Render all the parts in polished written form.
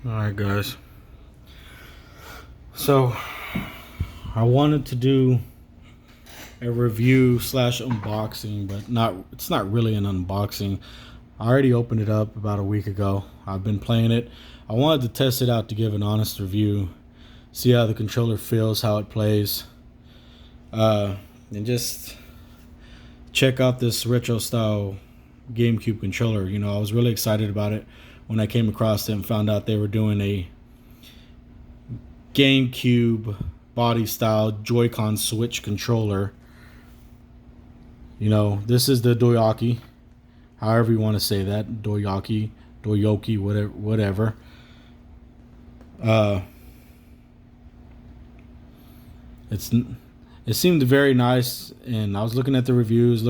Alright guys, so I wanted to do a review slash unboxing, but it's not really an unboxing. I already opened it up about a week ago. I've been playing it. I wanted to test it out to give an honest review, see how the controller feels, how it plays, and just check out this retro style Gamecube controller. I was really excited about it when I came across it and found out they were doing a Gamecube body style Joy-Con switch controller. This is the Doyoky, however you want to say that, Doyoky, whatever. It seemed very nice, and I was looking at the reviews,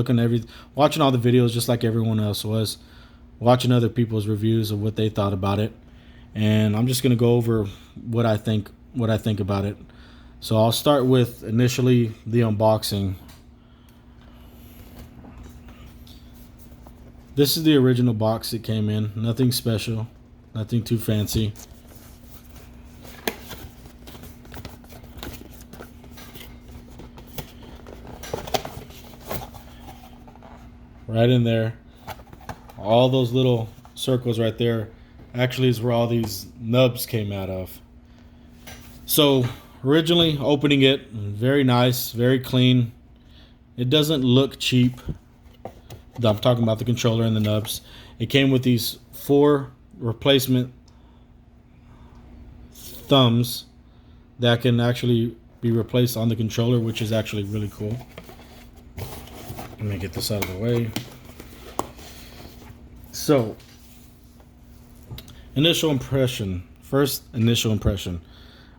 watching all the videos just like everyone else was, watching other people's reviews of what they thought about it, and I'm just gonna go over what I think about it. So I'll start with initially the unboxing. This is the original box it came in. Nothing special, nothing too fancy. Right in there, all those little circles right there actually is where all these nubs came out of. So originally opening it, very nice, very clean. It doesn't look cheap. I'm talking about the controller and the nubs. It came with these 4 replacement thumbs that can actually be replaced on the controller, which is actually really cool. Let me get this out of the way. So, first initial impression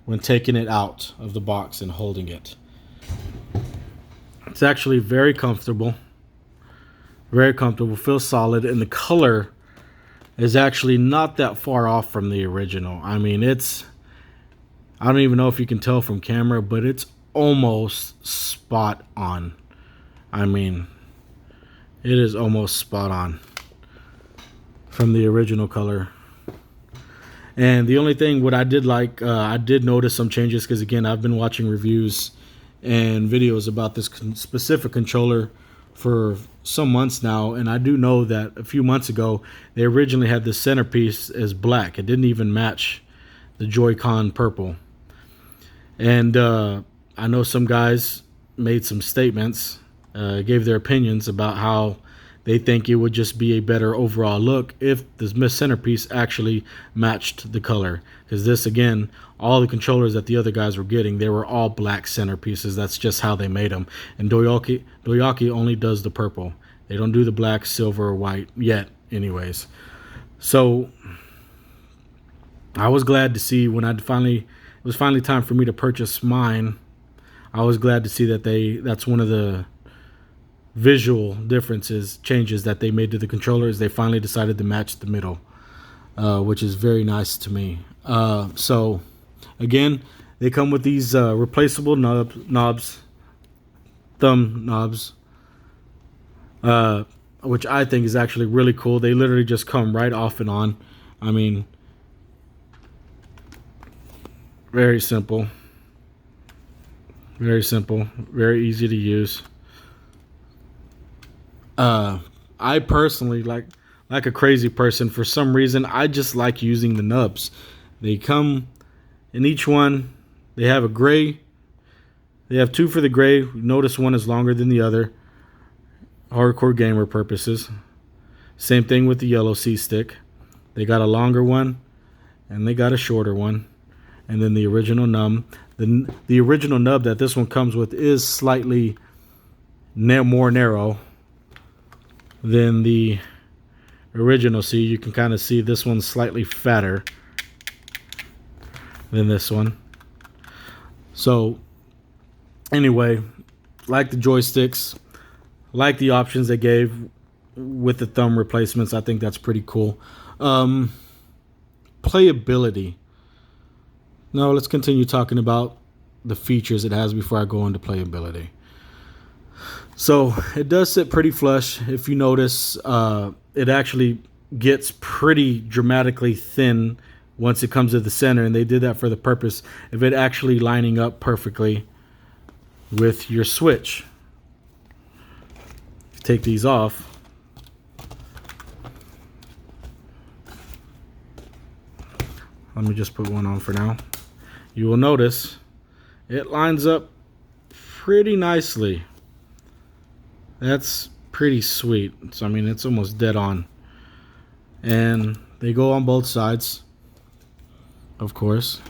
when taking it out of the box and holding it. It's actually very comfortable. Feels solid, and the color is actually not that far off from the original. I mean, I don't even know if you can tell from camera, but it's almost spot on. I mean, it is almost spot on from the original color. And the only thing, what I did like, I did notice some changes, because again, I've been watching reviews and videos about this specific controller for some months now, and I do know that a few months ago they originally had the centerpiece as black. It didn't even match the Joy-Con purple. And I know some guys made some statements, gave their opinions about how they think it would just be a better overall look if the centerpiece actually matched the color. Because this, again, all the controllers that the other guys were getting, they were all black centerpieces. That's just how they made them. And Doyoky only does the purple. They don't do the black, silver, or white yet, anyways. So I was glad to see when it was finally time for me to purchase mine. I was glad to see that that's one of the visual changes that they made to the controller, is they finally decided to match the middle, which is very nice to me. So again, they come with these replaceable thumb knobs, which I think is actually really cool. They literally just come right off and on. I mean, very simple, very easy to use. I personally, like a crazy person, for some reason, I just like using the nubs. They come in each one. They have a gray. They have 2 for the gray. Notice one is longer than the other. Hardcore gamer purposes. Same thing with the yellow C-stick. They got a longer one, and they got a shorter one. And then the original nub. The original nub that this one comes with is slightly more narrow than the original. See, you can kind of see this one's slightly fatter than this one. So anyway, like the joysticks, like the options they gave with the thumb replacements. I think that's pretty cool. Playability. Now let's continue talking about the features it has before I go into playability. So it does sit pretty flush. If you notice, it actually gets pretty dramatically thin once it comes to the center, and they did that for the purpose of it actually lining up perfectly with your switch. Take these off. Let me just put one on for now. You will notice it lines up pretty nicely. That's pretty sweet. So I mean, it's almost dead on. And they go on both sides, of course.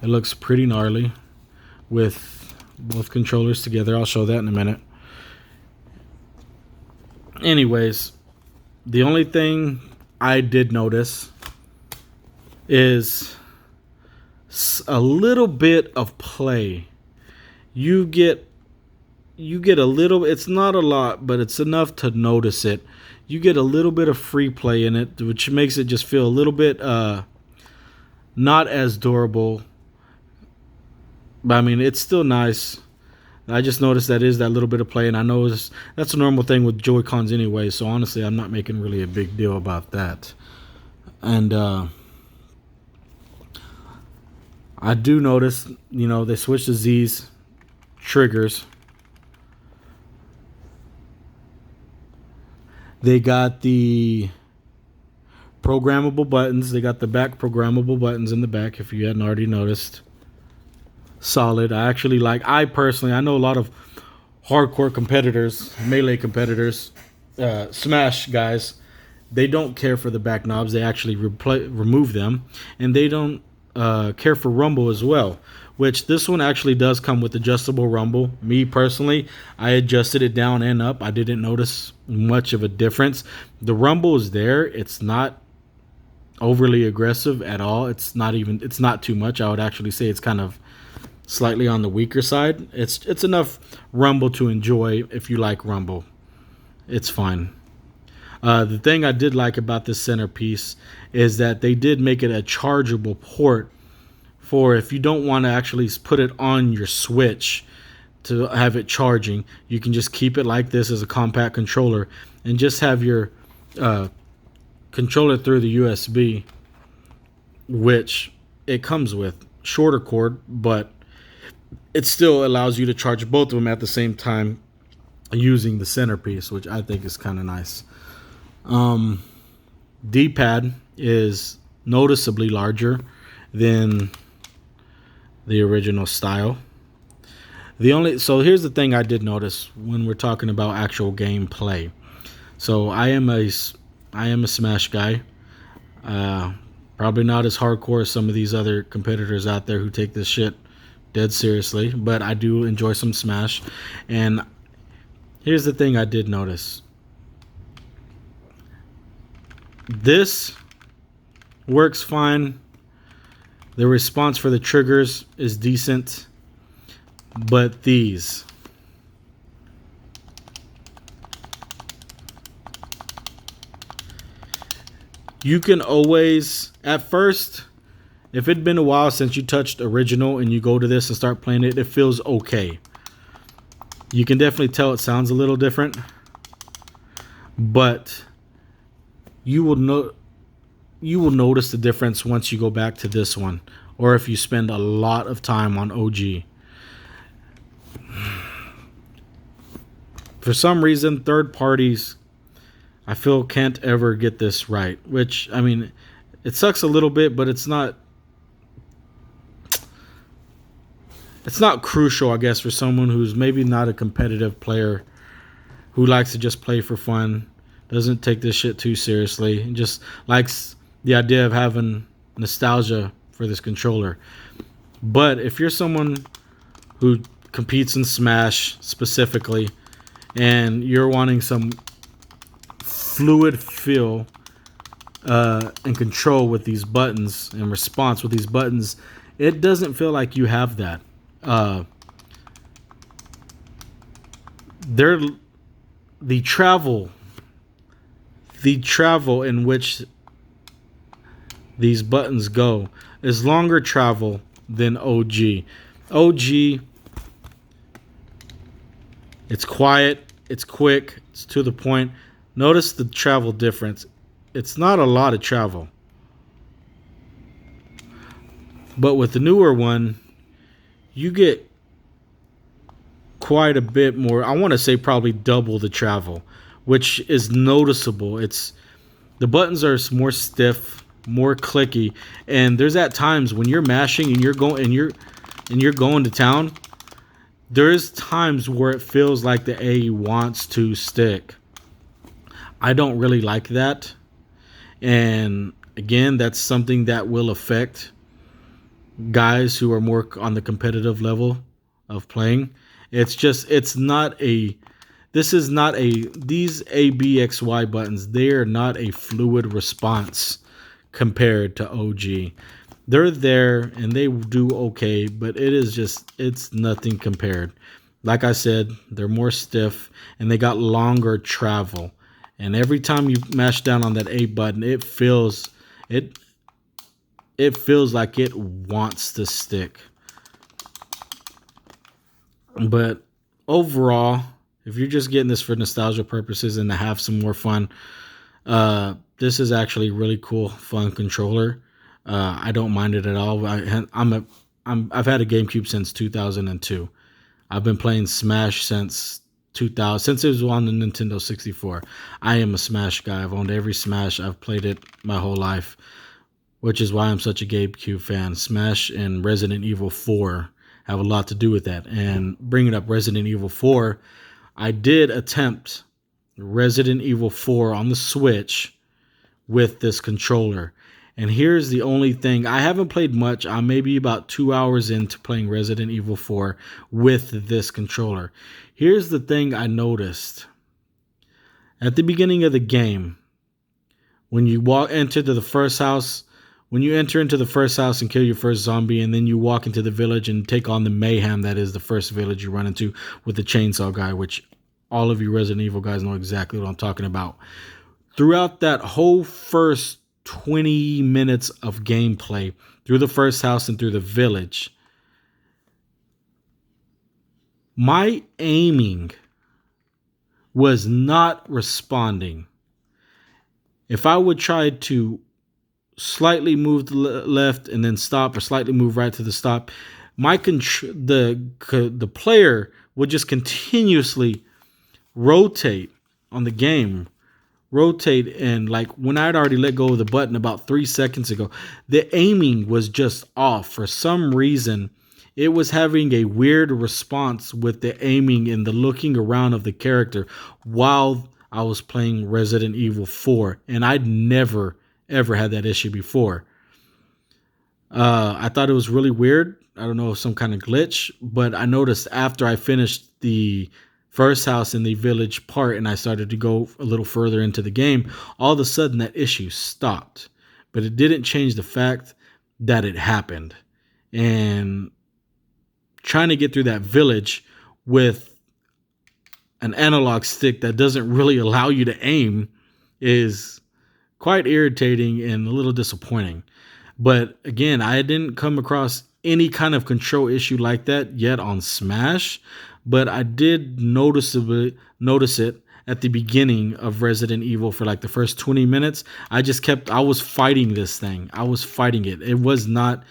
It looks pretty gnarly with both controllers together. I'll show that in a minute. Anyways, the only thing I did notice is a little bit of play. You get a little, it's not a lot, but it's enough to notice it. You get a little bit of free play in it, which makes it just feel a little bit not as durable. But I mean, it's still nice. I just noticed that is that little bit of play, and I know that's a normal thing with Joy-Cons anyway, so honestly, I'm not making really a big deal about that. And I do notice, you know, they switched to Z's triggers. They got the programmable buttons. They got the back programmable buttons in the back, if you hadn't already noticed. Solid. I personally, I know a lot of hardcore competitors, melee competitors, Smash guys, they don't care for the back knobs. They actually remove them, and they don't care for rumble as well, which this one actually does come with adjustable rumble. Me personally, I adjusted it down and up. I didn't notice much of a difference. The rumble is there. It's not overly aggressive at all. It's not too much. I would actually say it's kind of slightly on the weaker side. It's enough rumble to enjoy if you like rumble. It's fine. The thing I did like about this centerpiece is that they did make it a chargeable port for if you don't want to actually put it on your Switch to have it charging. You can just keep it like this as a compact controller and just have your controller through the USB, which it comes with. Shorter cord, but it still allows you to charge both of them at the same time using the centerpiece, which I think is kind of nice. D-pad is noticeably larger than the original style. So here's the thing I did notice when we're talking about actual gameplay. So I am a Smash guy. Probably not as hardcore as some of these other competitors out there who take this shit dead seriously, but I do enjoy some Smash. And here's the thing I did notice. This works fine. The response for the triggers is decent, but these, you can always, at first, if it'd been a while since you touched original and you go to this and start playing it, it feels okay. You can definitely tell it sounds a little different, but you will notice the difference once you go back to this one, or if you spend a lot of time on OG. For some reason, third parties, I feel, can't ever get this right, which, I mean, it sucks a little bit, but it's not crucial, I guess, for someone who's maybe not a competitive player, who likes to just play for fun, doesn't take this shit too seriously, and just likes the idea of having nostalgia for this controller. But if you're someone who competes in Smash specifically, and you're wanting some fluid feel and control with these buttons and response with these buttons, it doesn't feel like you have that. The travel in which these buttons go is longer travel than OG. OG, it's quiet, it's quick, it's to the point. Notice the travel difference. It's not a lot of travel. But with the newer one, you get quite a bit more. I want to say probably double the travel, which is noticeable. It's the buttons are more stiff, more clicky, and there's at times when you're mashing and you're going to town. There's times where it feels like the A wants to stick. I don't really like that, and again, that's something that will affect guys who are more on the competitive level of playing. It's not a this is not a these ABXY buttons, they are not a fluid response compared to OG. They're there and they do okay, but it's nothing compared. Like I said, they're more stiff and they got longer travel. And every time you mash down on that A button, it it feels like it wants to stick. But overall, if you're just getting this for nostalgia purposes and to have some more fun, this is actually a really cool, fun controller. I don't mind it at all. I've had a GameCube since 2002. I've been playing Smash since 2000, since it was on the Nintendo 64. I am a Smash guy. I've owned every Smash. I've played it my whole life, which is why I'm such a GameCube fan. Smash and Resident Evil 4 have a lot to do with that. And bringing up Resident Evil 4, I did attempt Resident Evil 4 on the Switch with this controller. And here's the only thing. I haven't played much. I'm maybe about 2 hours into playing Resident Evil 4 with this controller. Here's the thing I noticed. At the beginning of the game, when you enter into the first house, when you enter into the first house and kill your first zombie, and then you walk into the village and take on the mayhem that is the first village you run into with the chainsaw guy, which all of you Resident Evil guys know exactly what I'm talking about. Throughout that whole first 20 minutes of gameplay, through the first house and through the village, my aiming was not responding. If I would try to slightly move to the left and then stop, or slightly move right to the stop, the player would just continuously rotate on the game, and like when I'd already let go of the button about 3 seconds ago, the aiming was just off. For some reason, it was having a weird response with the aiming and the looking around of the character while I was playing Resident Evil 4, and I'd never ever had that issue before. I thought it was really weird. I don't know, some kind of glitch, but I noticed after I finished the first house in the village part and I started to go a little further into the game, all of a sudden that issue stopped. But it didn't change the fact that it happened. And trying to get through that village with an analog stick that doesn't really allow you to aim is quite irritating and a little disappointing. But again, I didn't come across any kind of control issue like that yet on Smash, but I did notice it at the beginning of Resident Evil for like the first 20 minutes. I was fighting this thing. I was fighting it. It was not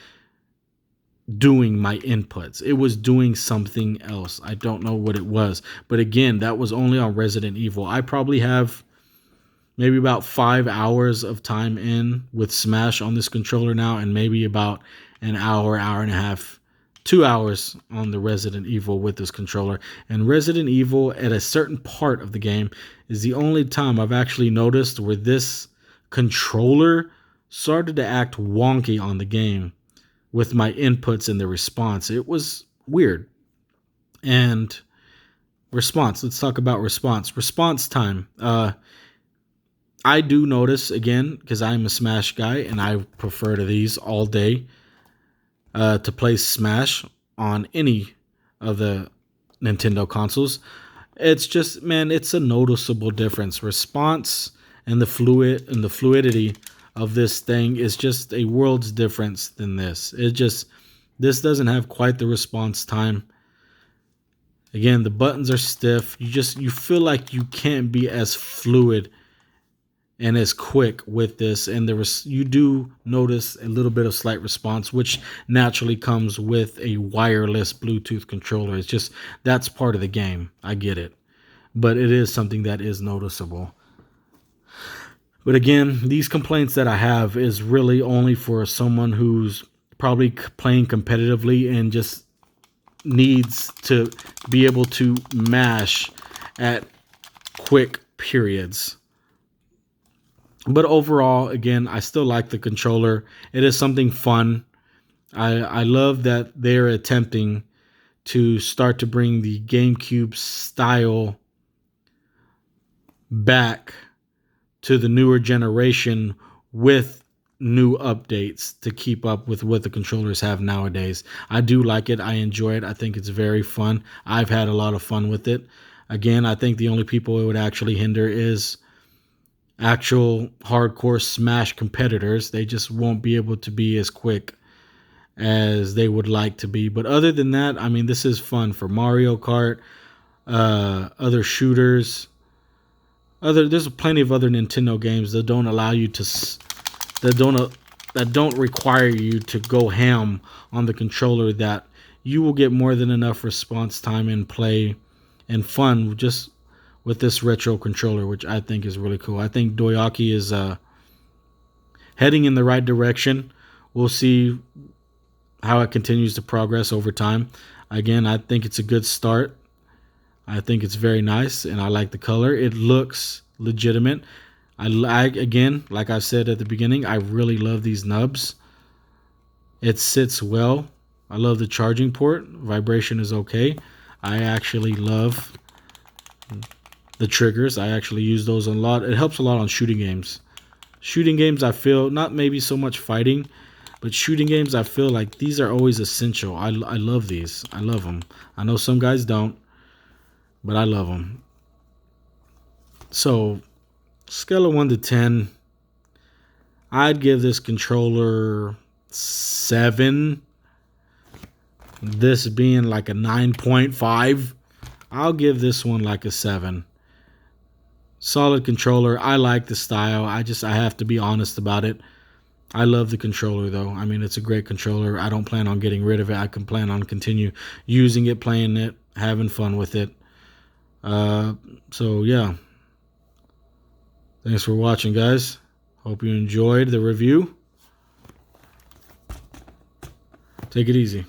doing my inputs. It was doing something else. I don't know what it was. But again, that was only on Resident Evil. I probably have maybe about 5 hours of time in with Smash on this controller now, and maybe about an hour, hour and a half, 2 hours on the Resident Evil with this controller. And Resident Evil at a certain part of the game is the only time I've actually noticed where this controller started to act wonky on the game with my inputs and the response. It was weird. And response, let's talk about response. Response time. I do notice, again, because I'm a Smash guy and I prefer to these all day, to play Smash on any of the Nintendo consoles. It's just, man, it's a noticeable difference. Response and the fluidity of this thing is just a world's difference than this. This doesn't have quite the response time. Again, the buttons are stiff. You feel like you can't be as fluid and is quick with this, and you do notice a little bit of slight response, which naturally comes with a wireless Bluetooth controller. It's just that's part of the game. I get it, but it is something that is noticeable. But again, these complaints that I have is really only for someone who's probably playing competitively and just needs to be able to mash at quick periods. But overall, again, I still like the controller. It is something fun. I love that they're attempting to start to bring the GameCube style back to the newer generation with new updates to keep up with what the controllers have nowadays. I do like it. I enjoy it. I think it's very fun. I've had a lot of fun with it. Again, I think the only people it would actually hinder is actual hardcore Smash competitors. They just won't be able to be as quick as they would like to be. But other than that, I mean, this is fun for Mario Kart, other shooters. There's plenty of other Nintendo games that don't allow you to that don't require you to go ham on the controller, that you will get more than enough response time and play and fun just with this retro controller, which I think is really cool. I think Doyoky is heading in the right direction. We'll see how it continues to progress over time. Again, I think it's a good start. I think it's very nice, and I like the color. It looks legitimate. Again, like I said at the beginning, I really love these nubs. It sits well. I love the charging port. Vibration is okay. I actually love the triggers. I actually use those a lot. It helps a lot on shooting games. Shooting games, I feel, not maybe so much fighting, but shooting games, I feel like these are always essential. I love these. I love them. I know some guys don't, but I love them. So, scale of 1 to 10, I'd give this controller 7. This being like a 9.5, I'll give this one like a 7. Solid controller. I like the style. I have to be honest about it. I love the controller though. I mean, it's a great controller. I don't plan on getting rid of it. I can plan on continue using it, playing it, having fun with it. So yeah. Thanks for watching, guys. Hope you enjoyed the review. Take it easy.